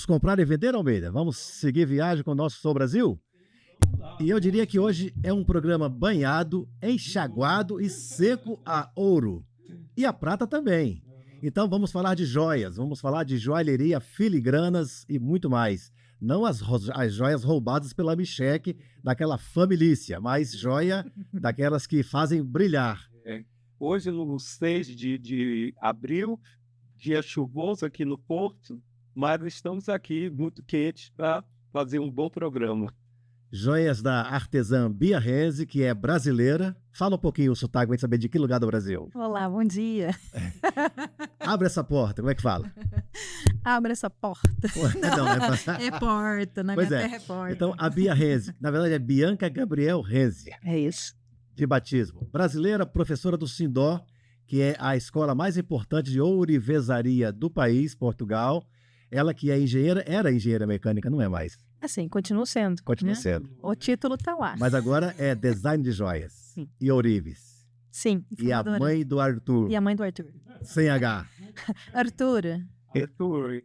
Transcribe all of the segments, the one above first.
Vamos comprar e vender, Almeida? Vamos seguir viagem com o nosso Sou Brasil? E eu diria que hoje é um programa banhado, enxaguado e seco a ouro. E a prata também. Então vamos falar de joias, vamos falar de joalheria, filigranas e muito mais. Não as joias roubadas pela Micheque, daquela família, mas joia daquelas que fazem brilhar. Hoje, no 6 de abril, dia chuvoso aqui no Porto, mas estamos aqui muito quentes para fazer um bom programa. Joias da artesã Bia Renzi, que é brasileira. Fala um pouquinho o sotaque, pra gente saber de que lugar do Brasil. Olá, bom dia. Abre essa porta, como é que fala? Abre essa porta. Não, é porta, na pois minha terra é porta. Então, a Bia Renzi, na verdade é Bianca Gabriel Renzi. É isso. De batismo. Brasileira, professora do Sindor, que é a escola mais importante de ourivesaria do país, Portugal. Ela que é engenheira, era engenheira mecânica, não é mais. Assim, continua sendo. Continua né? sendo. O título tá lá. Mas agora é design de joias. Sim. E ourives. Sim. E a mãe do Arthur. E a mãe do Arthur. Sem H. Arthur.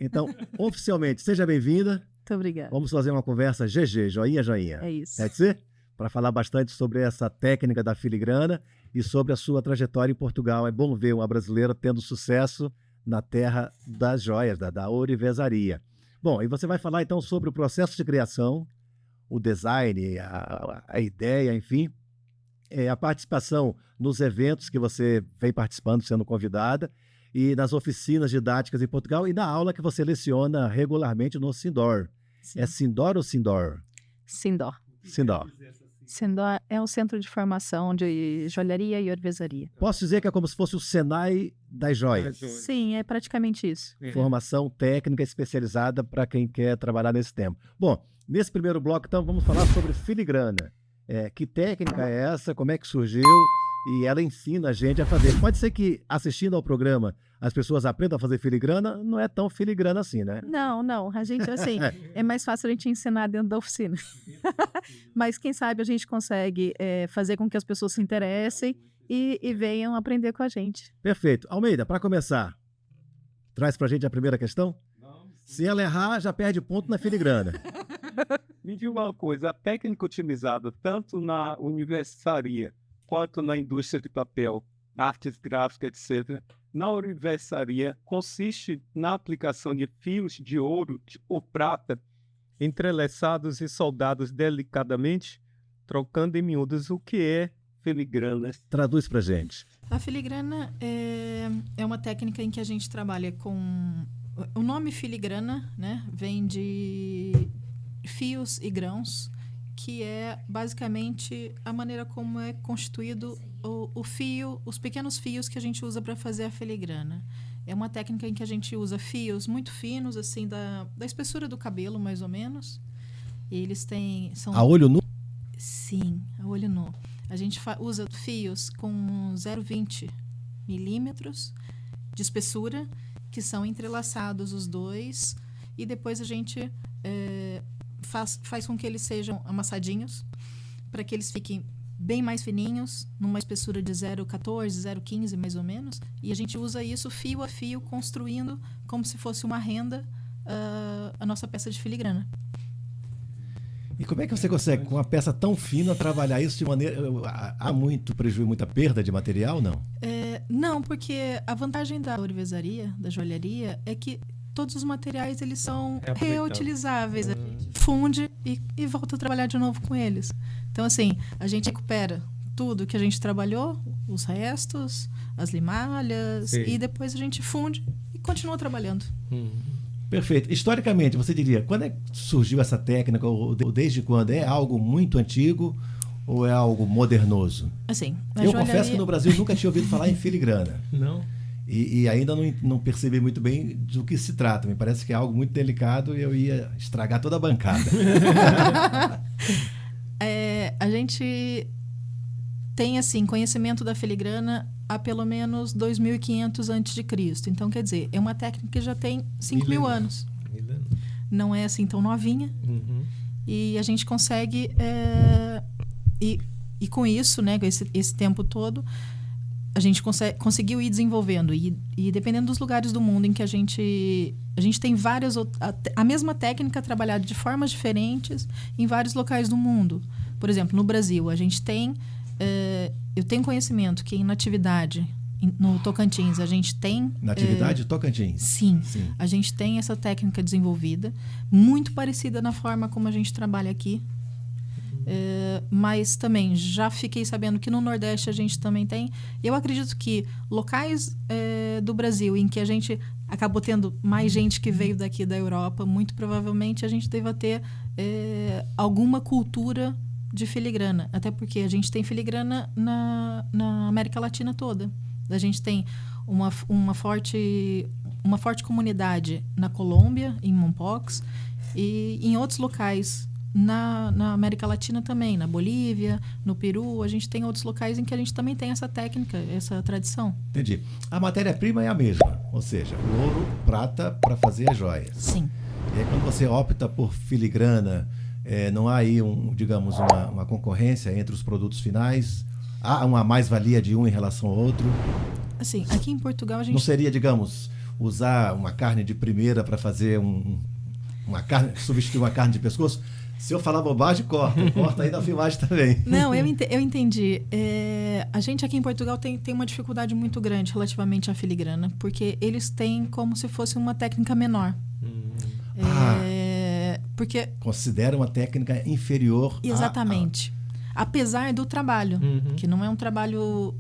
Então, oficialmente, seja bem-vinda. Muito obrigada. Vamos fazer uma conversa GG, joinha, joinha. É isso. Pode ser? Para falar bastante sobre essa técnica da filigrana e sobre a sua trajetória em Portugal. É bom ver uma brasileira tendo sucesso na terra das joias, da ourivesaria. Bom, e você vai falar então sobre o processo de criação, o design, a ideia, enfim, a participação nos eventos que você vem participando, sendo convidada, e nas oficinas didáticas em Portugal e na aula que você leciona regularmente no Sindor. Sim. É Sindor ou Sindor? Sindor. Sindor. Sindor é o centro de formação de joalheria e ourivesaria. Posso dizer que é como se fosse o Senai das joias? Sim, é praticamente isso. Formação técnica especializada para quem quer trabalhar nesse tema. Bom, nesse primeiro bloco, então, vamos falar sobre filigrana. Que técnica é essa? Como é que surgiu? E ela ensina a gente a fazer. Pode ser que, assistindo ao programa, as pessoas aprendam a fazer filigrana, não é tão filigrana assim, né? Não. A gente, assim, é mais fácil a gente ensinar dentro da oficina. Mas, quem sabe, a gente consegue fazer com que as pessoas se interessem e venham aprender com a gente. Perfeito. Almeida, para começar, traz para a gente a primeira questão? Se ela errar, já perde ponto na filigrana. Me diga uma coisa, a técnica utilizada tanto na universitaria quanto na indústria de papel, artes gráficas, etc., na ourivesaria consiste na aplicação de fios de ouro ou prata entrelaçados e soldados delicadamente, trocando em miúdos o que é filigrana. Traduz pra gente. A filigrana é uma técnica em que a gente trabalha com... O nome filigrana, né, vem de fios e grãos, que é basicamente a maneira como é constituído o fio, os pequenos fios que a gente usa para fazer a filigrana. É uma técnica em que a gente usa fios muito finos, assim, da espessura do cabelo, mais ou menos. E eles são... A olho nu? Sim, a olho nu. A gente usa fios com 0,20 milímetros de espessura, que são entrelaçados os dois, e depois a gente faz com que eles sejam amassadinhos, para que eles fiquem bem mais fininhos, numa espessura de 0,14, 0,15 mais ou menos, e a gente usa isso fio a fio, construindo como se fosse uma renda a nossa peça de filigrana. E como é que você consegue, com uma peça tão fina, trabalhar isso de maneira... Há muito prejuízo, muita perda de material, não? Não, porque a vantagem da ourivesaria, da joalheria, é que todos os materiais eles são reutilizáveis. A gente funde e volta a trabalhar de novo com eles. Então, assim, a gente recupera tudo que a gente trabalhou, os restos, as limalhas, e depois a gente funde e continua trabalhando. Perfeito. Historicamente, você diria, quando é que surgiu essa técnica, ou desde quando? É algo muito antigo ou é algo modernoso? Assim, eu confesso que no Brasil nunca tinha ouvido falar em filigrana. Não. E ainda não percebi muito bem do que se trata. Me parece que é algo muito delicado e eu ia estragar toda a bancada. A gente tem, assim, conhecimento da filigrana há pelo menos 2.500 a.C. Então, quer dizer, é uma técnica que já tem 5.000 anos. Não é assim tão novinha. E a gente consegue... E com isso, né, esse tempo todo, a gente conseguiu ir desenvolvendo. E dependendo dos lugares do mundo em que a gente tem a mesma técnica trabalhada de formas diferentes em vários locais do mundo. Por exemplo, no Brasil, a gente tem... eu tenho conhecimento que em Natividade, no Tocantins, a gente tem... Natividade Tocantins? Sim. A gente tem essa técnica desenvolvida, muito parecida na forma como a gente trabalha aqui. Mas também já fiquei sabendo que no Nordeste a gente também tem. Eu acredito que locais do Brasil em que a gente acabou tendo mais gente que veio daqui da Europa, muito provavelmente a gente deva ter alguma cultura de filigrana. Até porque a gente tem filigrana na América Latina toda. A gente tem uma forte comunidade na Colômbia, em Mompox, e em outros locais na América Latina também, na Bolívia, no Peru. A gente tem outros locais em que a gente também tem essa técnica, essa tradição. Entendi. A matéria-prima é a mesma, ou seja, o ouro, prata para fazer as joias. Sim. E aí, quando você opta por filigrana, não há aí, digamos, uma concorrência entre os produtos finais? Há uma mais-valia de um em relação ao outro? Assim, aqui em Portugal a gente... Não seria, digamos, usar uma carne de primeira para fazer uma carne, substituir uma carne de pescoço? Se eu falar bobagem, corta aí na filmagem também. Não, eu entendi. A gente aqui em Portugal tem uma dificuldade muito grande relativamente à filigrana, porque eles têm como se fosse uma técnica menor. Porque considera uma técnica inferior. Exatamente. Apesar do trabalho, que não é um trabalho,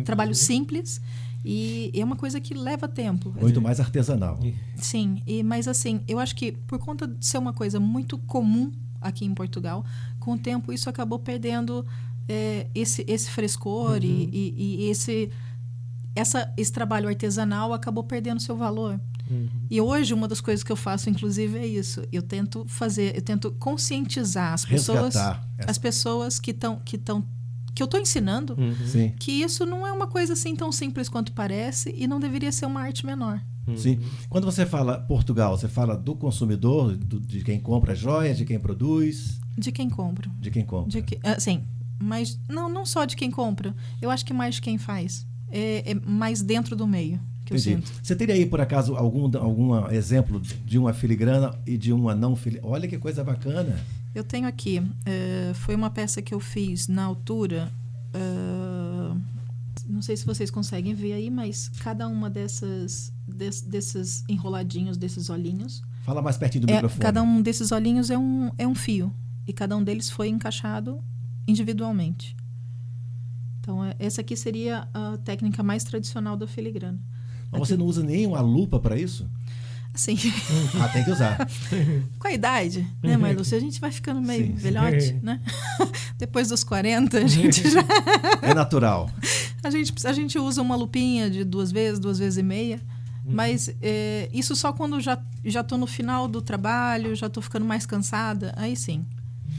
trabalho simples, e é uma coisa que leva tempo. Muito mais artesanal. Sim, mas assim, eu acho que por conta de ser uma coisa muito comum aqui em Portugal, com o tempo isso acabou perdendo esse frescor e esse trabalho artesanal acabou perdendo seu valor. E hoje uma das coisas que eu faço, inclusive, é isso. Eu tento conscientizar as pessoas que eu estou ensinando que isso não é uma coisa assim tão simples quanto parece e não deveria ser uma arte menor. Sim. Quando você fala Portugal, você fala do consumidor, de quem compra as joias, de quem produz? De quem compra. De quem compra. Sim, mas não só de quem compra. Eu acho que mais de quem faz. É mais dentro do meio. Entendi. Você teria aí, por acaso, algum exemplo de uma filigrana e de uma não filigrana? Olha que coisa bacana. Eu tenho aqui. Foi uma peça que eu fiz na altura. Não sei se vocês conseguem ver aí, mas cada uma desses enroladinhos, desses olhinhos... Fala mais pertinho do microfone. Cada um desses olhinhos é um fio. E cada um deles foi encaixado individualmente. Então, essa aqui seria a técnica mais tradicional da filigrana. Mas você não usa nem uma lupa para isso? Sim. Tem que usar. Com a idade, né, Marlúcia? A gente vai ficando meio velhote, né? Depois dos 40, a gente já... É natural. A gente usa uma lupinha de 2 vezes e meia. Mas isso só quando já estou no final do trabalho, já estou ficando mais cansada, aí sim.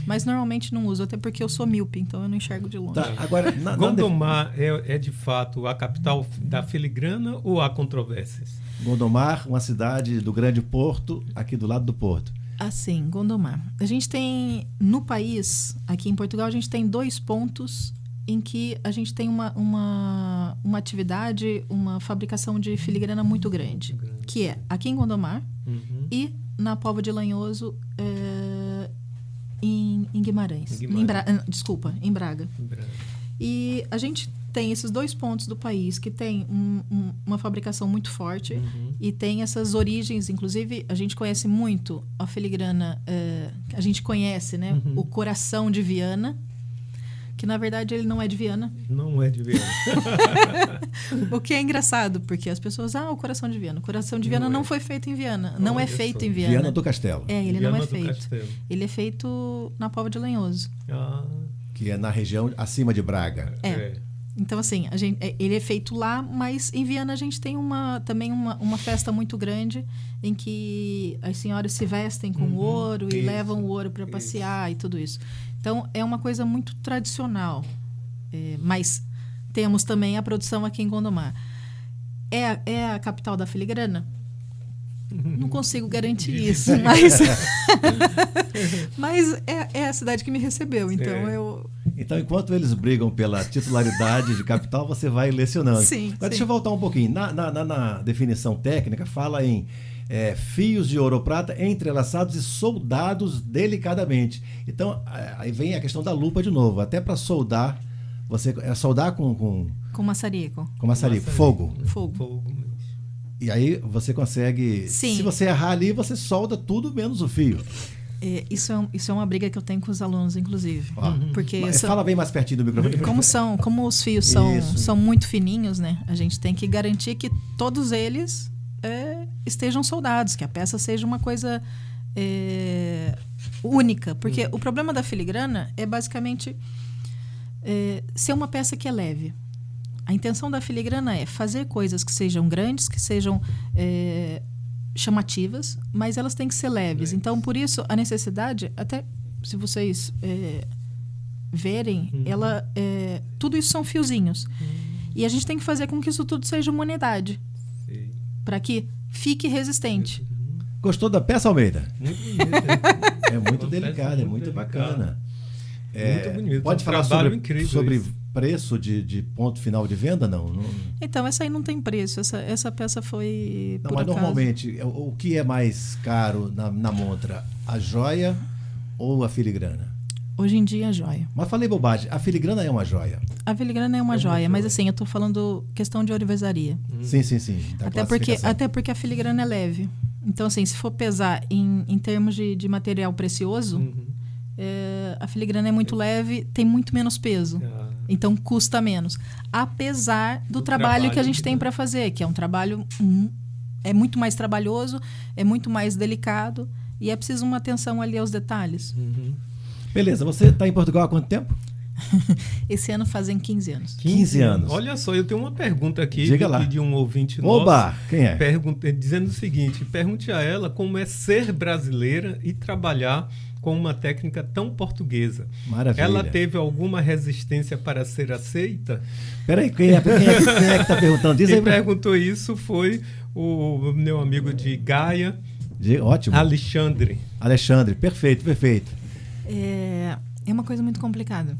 Mas normalmente não uso, até porque eu sou míope, então eu não enxergo de longe. Tá, agora, Gondomar é de fato a capital da filigrana ou há controvérsias? Gondomar, uma cidade do Grande Porto, aqui do lado do Porto. Assim, Gondomar. A gente tem, no país, aqui em Portugal, a gente tem 2 pontos em que a gente tem uma atividade, uma fabricação de filigrana muito grande. Que é aqui em Gondomar e na Póvoa de Lanhoso, em Guimarães. Em Braga. E a gente tem esses 2 pontos do país que tem uma fabricação muito forte e tem essas origens. Inclusive, a gente conhece muito a filigrana, a gente conhece, né, o coração de Viana, que na verdade ele não é de Viana. Não é de Viana. O que é engraçado, porque as pessoas, o coração de Viana. O coração de Viana não foi feito em Viana. Não é feito em Viana. Viana do Castelo. Ele não é feito. Ele é feito na Póvoa de Lanhoso. Que é na região acima de Braga. Então, assim, ele é feito lá, mas em Viana a gente tem também uma festa muito grande em que as senhoras se vestem com ouro e levam o ouro para passear e tudo isso. Então, é uma coisa muito tradicional. Mas temos também a produção aqui em Gondomar. É a capital da filigrana? Não consigo garantir isso, mas é a cidade que me recebeu. Então, Então, enquanto eles brigam pela titularidade de capital, você vai lecionando. Sim, Mas deixa eu voltar um pouquinho. Na definição técnica, fala em fios de ouro ou prata entrelaçados e soldados delicadamente. Então, aí vem a questão da lupa de novo. Até para soldar, você soldar com maçarico. Com maçarico, fogo. Fogo. E aí você consegue... Sim. Se você errar ali, você solda tudo menos o fio. Isso é uma briga que eu tenho com os alunos, inclusive. Porque fala bem mais pertinho do microfone. Como os fios são muito fininhos, né? A gente tem que garantir que todos eles estejam soldados, que a peça seja uma coisa única. Porque o problema da filigrana é basicamente ser uma peça que é leve. A intenção da filigrana é fazer coisas que sejam grandes, que sejam chamativas, mas elas têm que ser leves. Então, por isso, a necessidade, até se vocês verem, tudo isso são fiozinhos. E a gente tem que fazer com que isso tudo seja uma unidade, para que fique resistente. Gostou da peça, Almeida? Muito bonita. É muito delicada, é muito bacana. Muito bonito. Pode falar incrível sobre preço de ponto final de venda, não? Então, essa aí não tem preço. Essa peça foi Não, por mas acaso. normalmente, o que é mais caro na montra? A joia ou a filigrana? Hoje em dia, a joia. Mas falei bobagem, a filigrana é uma joia. A filigrana é uma joia, mas assim, eu tô falando questão de ourivesaria. Sim. Da Até porque a filigrana é leve. Então, assim, se for pesar em termos de material precioso, a filigrana é muito leve, tem muito menos peso. Então, custa menos. Apesar do trabalho que a gente tem para fazer, que é um trabalho... é muito mais trabalhoso, é muito mais delicado e é preciso uma atenção ali aos detalhes. Beleza, você está em Portugal há quanto tempo? Esse ano fazem 15 anos. 15 anos. Olha só, eu tenho uma pergunta aqui Diga lá. de um ouvinte Oba, nosso. quem é? Dizendo o seguinte, pergunte a ela como é ser brasileira e trabalhar com uma técnica tão portuguesa. Maravilha. Ela teve alguma resistência para ser aceita? Peraí, quem é que está perguntando? Diz aí. Quem perguntou isso foi o meu amigo de Gaia, Ótimo. Alexandre. Perfeito. É uma coisa muito complicada.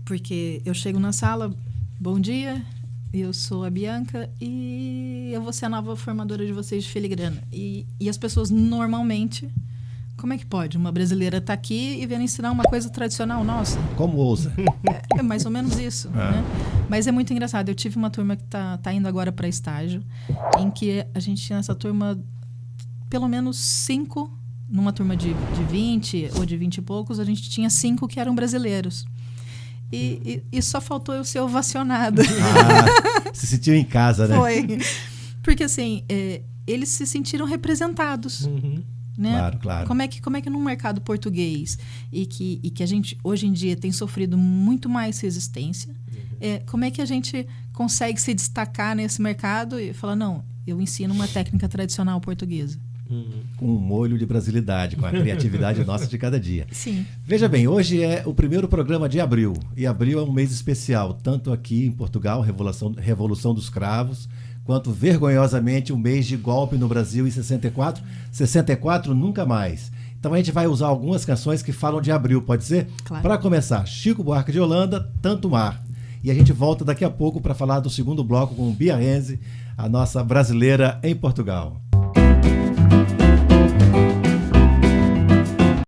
Porque eu chego na sala, bom dia, eu sou a Bianca e eu vou ser a nova formadora de vocês de filigrana. E as pessoas normalmente... Como é que pode? Uma brasileira tá aqui e vendo ensinar uma coisa tradicional nossa? Como ousa? É mais ou menos isso, né? Mas é muito engraçado. Eu tive uma turma que tá indo agora para estágio, em que a gente tinha nessa turma pelo menos 5, numa turma de 20 ou de 20 e poucos, a gente tinha 5 que eram brasileiros. E só faltou eu ser ovacionada. Se sentiu em casa, né? Foi. Porque assim, eles se sentiram representados. Né? Claro. Como é que num mercado português e que a gente hoje em dia tem sofrido muito mais resistência, como é que a gente consegue se destacar nesse mercado e falar, não, eu ensino uma técnica tradicional portuguesa? Com um molho de brasilidade, com a criatividade nossa de cada dia. Sim. Veja bem, hoje é o primeiro programa de abril, e abril é um mês especial, tanto aqui em Portugal, Revolução dos Cravos, quanto vergonhosamente o mês de golpe no Brasil em 64. 64 nunca mais. Então a gente vai usar algumas canções que falam de abril, pode ser? Claro. Para começar, Chico Buarque de Holanda, Tanto Mar. E a gente volta daqui a pouco para falar do segundo bloco com Bia Renze, a nossa brasileira em Portugal.